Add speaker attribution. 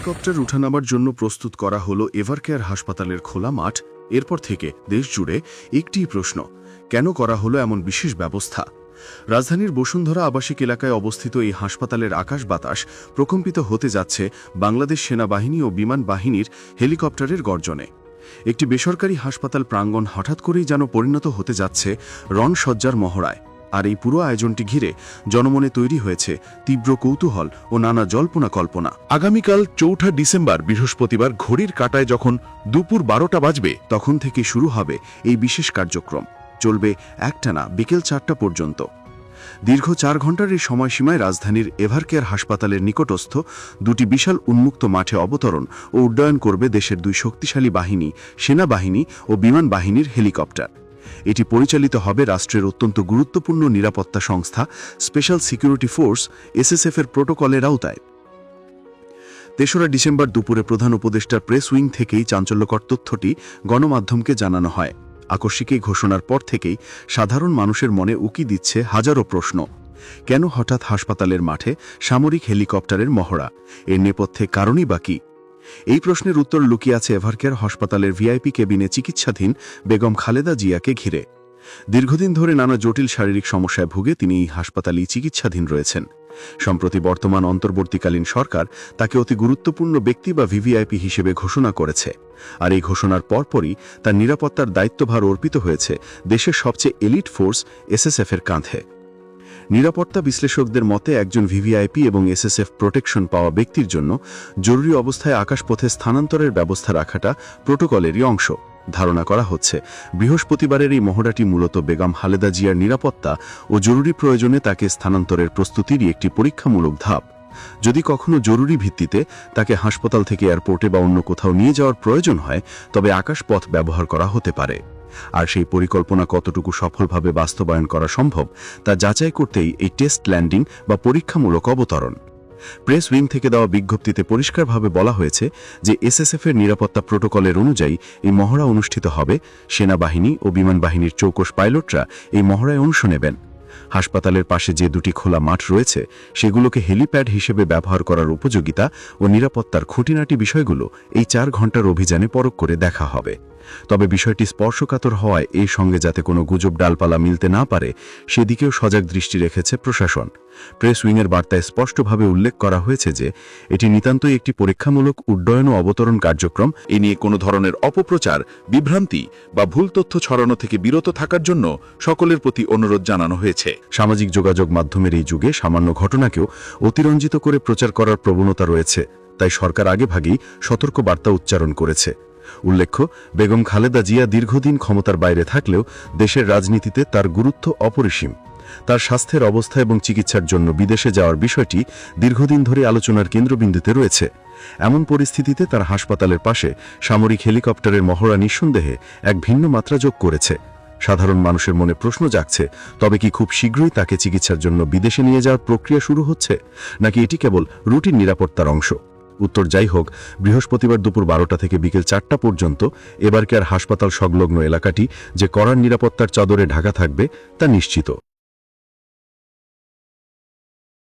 Speaker 1: Helicopter উঠানামার জন্য প্রস্তুত করা হলো এভারকেয়ার হাসপাতালের খোলা মাঠ। এরপর থেকে দেশ জুড়ে একটিই প্রশ্ন, কেন করা হলো এমন বিশেষ ব্যবস্থা? রাজধানীর বসুন্ধরা আবাসিক এলাকায় অবস্থিত এই হাসপাতালের আকাশ বাতাস প্রকম্পিত হতে যাচ্ছে বাংলাদেশ সেনাবাহিনী ও বিমান বাহিনীর হেলিকপ্টারের গর্জনে। একটি বেসরকারি হাসপাতাল প্রাঙ্গণ হঠাৎ করেই যেন পরিণত হতে যাচ্ছে রণসজ্জার মহড়ায়। আর এই পুরো আয়োজনটি ঘিরে জনমনে তৈরি হয়েছে তীব্র কৌতূহল ও নানা জল্পনা কল্পনা।
Speaker 2: আগামীকাল ৪ঠা ডিসেম্বর বৃহস্পতিবার ঘড়ির কাঁটায় যখন দুপুর ১২টা বাজবে,
Speaker 1: তখন থেকে শুরু হবে এই বিশেষ কার্যক্রম। চলবে একটানা বিকেল ৪টা পর্যন্ত। দীর্ঘ ৪ ঘণ্টার এই সময়সীমায় রাজধানীর এভারকেয়ার হাসপাতালের নিকটস্থ দুটি বিশাল উন্মুক্ত মাঠে অবতরণ ও উড্ডয়ন করবে দেশের দুই শক্তিশালী বাহিনী, সেনাবাহিনী ও বিমান বাহিনীর হেলিকপ্টার। এটি পরিচালিত হবে রাষ্ট্রের অত্যন্ত গুরুত্বপূর্ণ নিরাপত্তা সংস্থা স্পেশাল সিকিউরিটি ফোর্স এসএসএফ-এর প্রোটোকলের আওতায়। ৩রা ডিসেম্বর দুপুরে প্রধান উপদেষ্টার প্রেস উইং থেকেই চাঞ্চল্যকর তথ্যটি গণমাধ্যমকে জানানো হয়। আকস্মিক এই ঘোষণার পর থেকেই সাধারণ মানুষের মনে উকি দিচ্ছে হাজারো প্রশ্ন। কেন হঠাৎ হাসপাতালের মাঠে সামরিক হেলিকপ্টারের মহড়া? এর নেপথ্যে কারণই বা কী? এই প্রশ্নের উত্তর লুকিয়ে আছে এভারকেয়ার হাসপাতালের ভিআইপি কেবিনে চিকিৎসাধীন বেগম খালেদা জিয়াকে ঘিরে। দীর্ঘদিন ধরে নানা জটিল শারীরিক সমস্যায় ভুগে তিনি এই হাসপাতালেই চিকিৎসাধীন রয়েছেন। সম্প্রতি বর্তমান অন্তর্বর্তীকালীন সরকার তাকে অতি গুরুত্বপূর্ণ ব্যক্তি বা ভিভিআইপি হিসেবে ঘোষণা করেছে। আর এই ঘোষণার পরপরই তার নিরাপত্তার দায়িত্বভার অর্পিত হয়েছে দেশের সবচেয়ে এলিট ফোর্স এসএসএফ-এর কাঁধে। নিরাপত্তা বিশ্লেষকদের মতে একজন ভিভিআইপি এবং এসএসএফ প্রোটেকশন পাওয়া ব্যক্তির জন্য জরুরি অবস্থায় আকাশপথে স্থানান্তরের ব্যবস্থা রাখাটা প্রোটোকলেরই অংশ। ধারণা করা হচ্ছে বৃহস্পতিবারের এই মহড়াটি মূলত বেগম খালেদা জিয়ার নিরাপত্তা ও জরুরি প্রয়োজনে তাকে স্থানান্তরের প্রস্তুতিরই একটি পরীক্ষামূলক ধাপ। যদি কখনো জরুরি ভিত্তিতে তাকে হাসপাতাল থেকে এয়ারপোর্টে বা অন্য কোথাও নিয়ে যাওয়ার প্রয়োজন হয়, তবে আকাশপথ ব্যবহার করা হতে পারে। আর সেই পরিকল্পনা কতটুকু সফলভাবে বাস্তবায়ন করা সম্ভব তা যাচাই করতেই এই টেস্ট ল্যান্ডিং বা পরীক্ষামূলক অবতরণ। প্রেস উইং থেকে দেওয়া বিজ্ঞপ্তিতে পরিষ্কারভাবে বলা হয়েছে যে এসএসএফ-এর নিরাপত্তা প্রোটোকলের অনুযায়ী এই মহড়া অনুষ্ঠিত হবে। সেনাবাহিনী ও বিমান বাহিনীর চৌকস পাইলটরা এই মহড়ায় অংশ নেবেন। হাসপাতালের পাশে যে দুটি খোলা মাঠ রয়েছে সেগুলোকে হেলিপ্যাড হিসেবে ব্যবহার করার উপযোগিতা ও নিরাপত্তার খুঁটিনাটি বিষয়গুলো এই ৪ ঘণ্টার অভিযানে পরখ করে দেখা হবে। তবে বিষয়টি স্পর্শকাতর হওয়ায় এর সঙ্গে যাতে কোনো গুজব ডালপালা মিলতে না পারে সেদিকেও সজাগ দৃষ্টি রেখেছে প্রশাসন। প্রেস উইংয়ের বার্তায় স্পষ্টভাবে উল্লেখ করা হয়েছে যে এটি নিতান্তই একটি পরীক্ষামূলক উড্ডয়ন ও অবতরণ কার্যক্রম।
Speaker 2: এ নিয়ে কোনো ধরনের অপপ্রচার, বিভ্রান্তি বা ভুল তথ্য ছড়ানো থেকে বিরত থাকার জন্য সকলের প্রতি অনুরোধ জানানো হয়েছে।
Speaker 1: সামাজিক যোগাযোগ মাধ্যমের এই যুগে সামান্য ঘটনাকেও অতিরঞ্জিত করে প্রচার করার প্রবণতা রয়েছে, তাই সরকার আগেভাগেই সতর্ক বার্তা উচ্চারণ করেছে। উল্লেখ্য, বেগম খালেদা জিয়া দীর্ঘদিন ক্ষমতার বাইরে থাকলেও দেশের রাজনীতিতে তার গুরুত্ব অপরিসীম। তার স্বাস্থ্যের অবস্থা এবং চিকিৎসার জন্য বিদেশে যাওয়ার বিষয়টি দীর্ঘদিন ধরে আলোচনার কেন্দ্রবিন্দুতে রয়েছে। এমন পরিস্থিতিতে তার হাসপাতালের পাশে সামরিক হেলিকপ্টারের মহড়া নিঃসন্দেহে এক ভিন্ন মাত্রা যোগ করেছে। সাধারণ মানুষের মনে প্রশ্ন জাগছে, তবে কি খুব শীঘ্রই তাকে চিকিৎসার জন্য বিদেশে নিয়ে যাওয়ার প্রক্রিয়া শুরু হচ্ছে, নাকি এটি কেবল রুটিন নিরাপত্তার অংশ? উত্তর যাই হোক, বৃহস্পতিবার দুপুর ১২টা থেকে বিকেল ৪টা পর্যন্ত এভারকেয়ার হাসপাতাল সংলগ্ন এলাকাটি যে কড়া নিরাপত্তার চাদরে ঢাকা থাকবে তা নিশ্চিত।